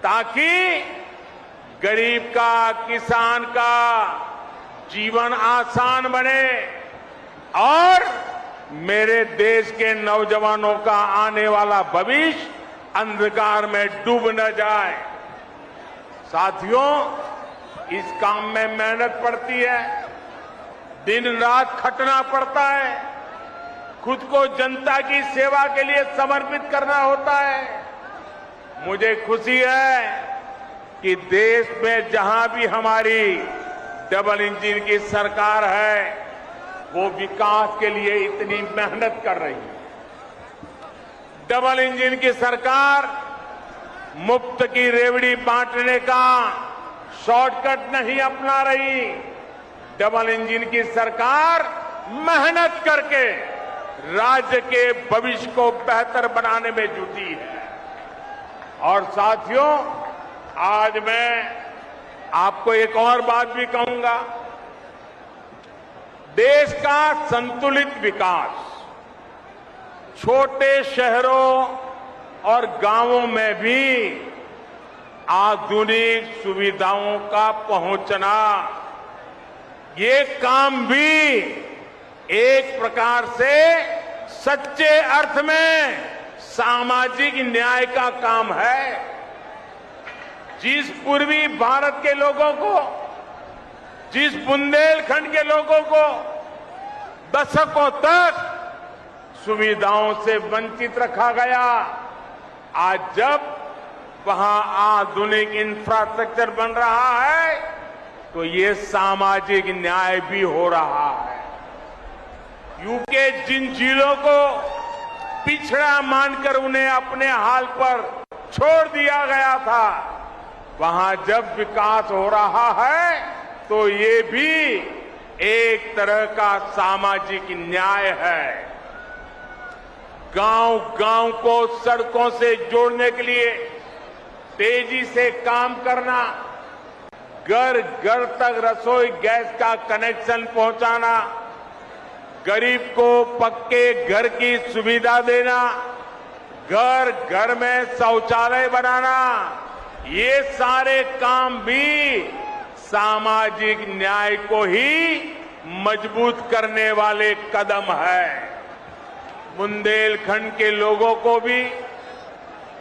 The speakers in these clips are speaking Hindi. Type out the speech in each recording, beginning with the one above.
ताकि गरीब का, किसान का जीवन आसान बने और मेरे देश के नौजवानों का आने वाला भविष्य अंधकार में डूब न जाए। साथियों, इस काम में मेहनत पड़ती है, दिन रात खटना पड़ता है, खुद को जनता की सेवा के लिए समर्पित करना होता है। मुझे खुशी है कि देश में जहां भी हमारी डबल इंजन की सरकार है, वो विकास के लिए इतनी मेहनत कर रही है। डबल इंजन की सरकार मुफ्त की रेवड़ी बांटने का शॉर्टकट नहीं अपना रही। डबल इंजन की सरकार मेहनत करके राज्य के भविष्य को बेहतर बनाने में जुटी है। और साथियों, आज मैं आपको एक और बात भी कहूंगा। देश का संतुलित विकास छोटे शहरों और गांवों में भी आधुनिक सुविधाओं का पहुंचना, ये काम भी एक प्रकार से सच्चे अर्थ में सामाजिक न्याय का काम है। जिस पूर्वी भारत के लोगों को, जिस बुंदेलखंड के लोगों को दशकों तक सुविधाओं से वंचित रखा गया, आज जब वहां आधुनिक इंफ्रास्ट्रक्चर बन रहा है तो ये सामाजिक न्याय भी हो रहा है। यूके जिन जिलों को पिछड़ा मानकर उन्हें अपने हाल पर छोड़ दिया गया था, वहां जब विकास हो रहा है तो ये भी एक तरह का सामाजिक न्याय है। गांव-गांव को सड़कों से जोड़ने के लिए तेजी से काम करना, घर-घर तक रसोई गैस का कनेक्शन पहुंचाना, गरीब को पक्के घर की सुविधा देना, घर-घर में शौचालय बनाना, ये सारे काम भी सामाजिक न्याय को ही मजबूत करने वाले कदम है। बुंदेलखंड के लोगों को भी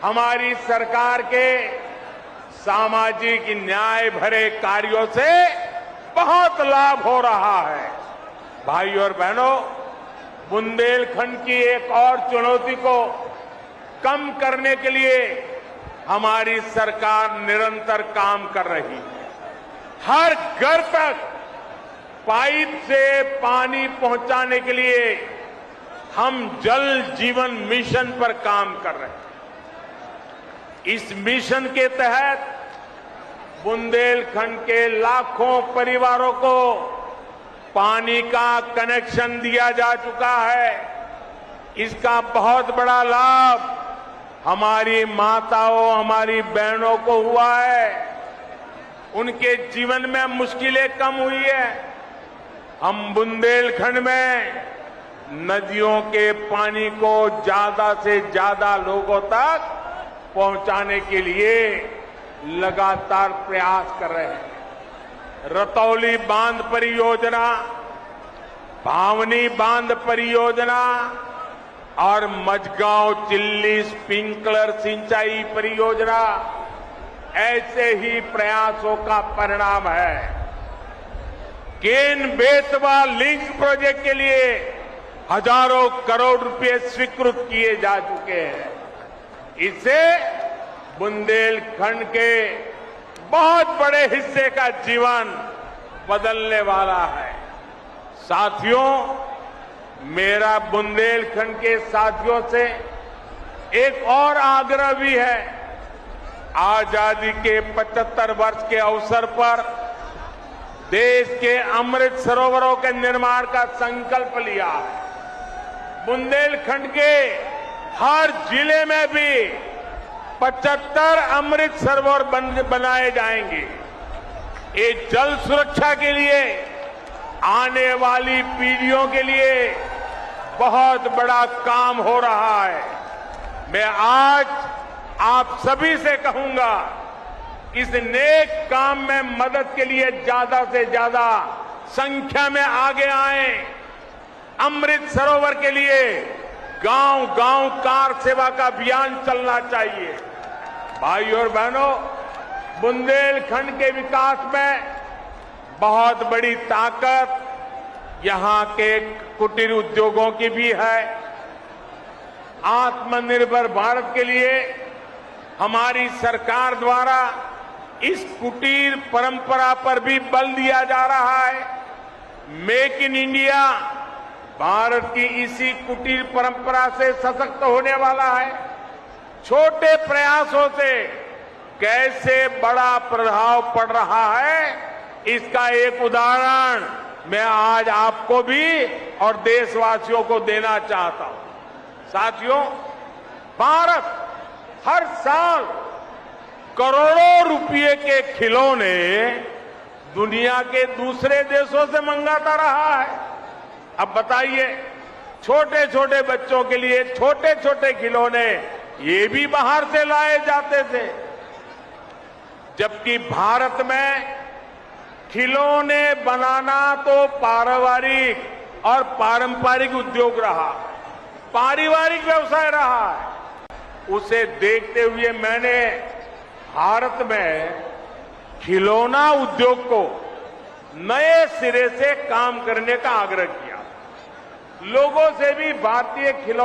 हमारी सरकार के सामाजिक न्याय भरे कार्यों से बहुत लाभ हो रहा है। भाई और बहनों, बुंदेलखंड की एक और चुनौती को कम करने के लिए हमारी सरकार निरंतर काम कर रही है। हर घर तक पाइप से पानी पहुंचाने के लिए हम जल जीवन मिशन पर काम कर रहे हैं। इस मिशन के तहत बुंदेलखंड के लाखों परिवारों को पानी का कनेक्शन दिया जा चुका है। इसका बहुत बड़ा लाभ हमारी माताओं, हमारी बहनों को हुआ है। उनके जीवन में मुश्किलें कम हुई है। हम बुंदेलखंड में नदियों के पानी को ज्यादा से ज्यादा लोगों तक पहुंचाने के लिए लगातार प्रयास कर रहे हैं। रतौली बांध परियोजना, भावनी बांध परियोजना और मझगांव चिल्ली स्प्रिंकलर सिंचाई परियोजना ऐसे ही प्रयासों का परिणाम है। केन बेतवा लिंक प्रोजेक्ट के लिए हजारों करोड़ रुपए स्वीकृत किए जा चुके हैं। इससे बुंदेलखंड के बहुत बड़े हिस्से का जीवन बदलने वाला है। साथियों, मेरा बुंदेलखंड के साथियों से एक और आग्रह भी है। आजादी के 75 वर्ष के अवसर पर देश के अमृत सरोवरों के निर्माण का संकल्प लिया है। बुंदेलखंड के हर जिले में भी 75 अमृत सरोवर बनाए जाएंगे। ये जल सुरक्षा के लिए, आने वाली पीढ़ियों के लिए बहुत बड़ा काम हो रहा है। मैं आज आप सभी से कहूंगा इस नेक काम में मदद के लिए ज्यादा से ज्यादा संख्या में आगे आए। अमृत सरोवर के लिए गांव-गांव कार सेवा का अभियान चलना चाहिए। भाइयों और बहनों, बुंदेलखंड के विकास में बहुत बड़ी ताकत यहां के कुटीर उद्योगों की भी है। आत्मनिर्भर भारत के लिए हमारी सरकार द्वारा इस कुटीर परंपरा पर भी बल दिया जा रहा है। मेक इन इंडिया भारत की इसी कुटीर परंपरा से सशक्त होने वाला है। छोटे प्रयासों से कैसे बड़ा प्रभाव पड़ रहा है, इसका एक उदाहरण मैं आज आपको भी और देशवासियों को देना चाहता हूं। साथियों, भारत हर साल करोड़ों रुपए के खिलौने दुनिया के दूसरे देशों से मंगाता रहा है। अब बताइए, छोटे छोटे बच्चों के लिए छोटे छोटे खिलौने ये भी बाहर से लाए जाते थे, जबकि भारत में खिलौने बनाना तो पारिवारिक और पारंपरिक उद्योग रहा, पारिवारिक व्यवसाय रहा है। उसे देखते हुए मैंने भारत में खिलौना उद्योग को नए सिरे से काम करने का आग्रह किया। लोगों से भी भारतीय खिलौना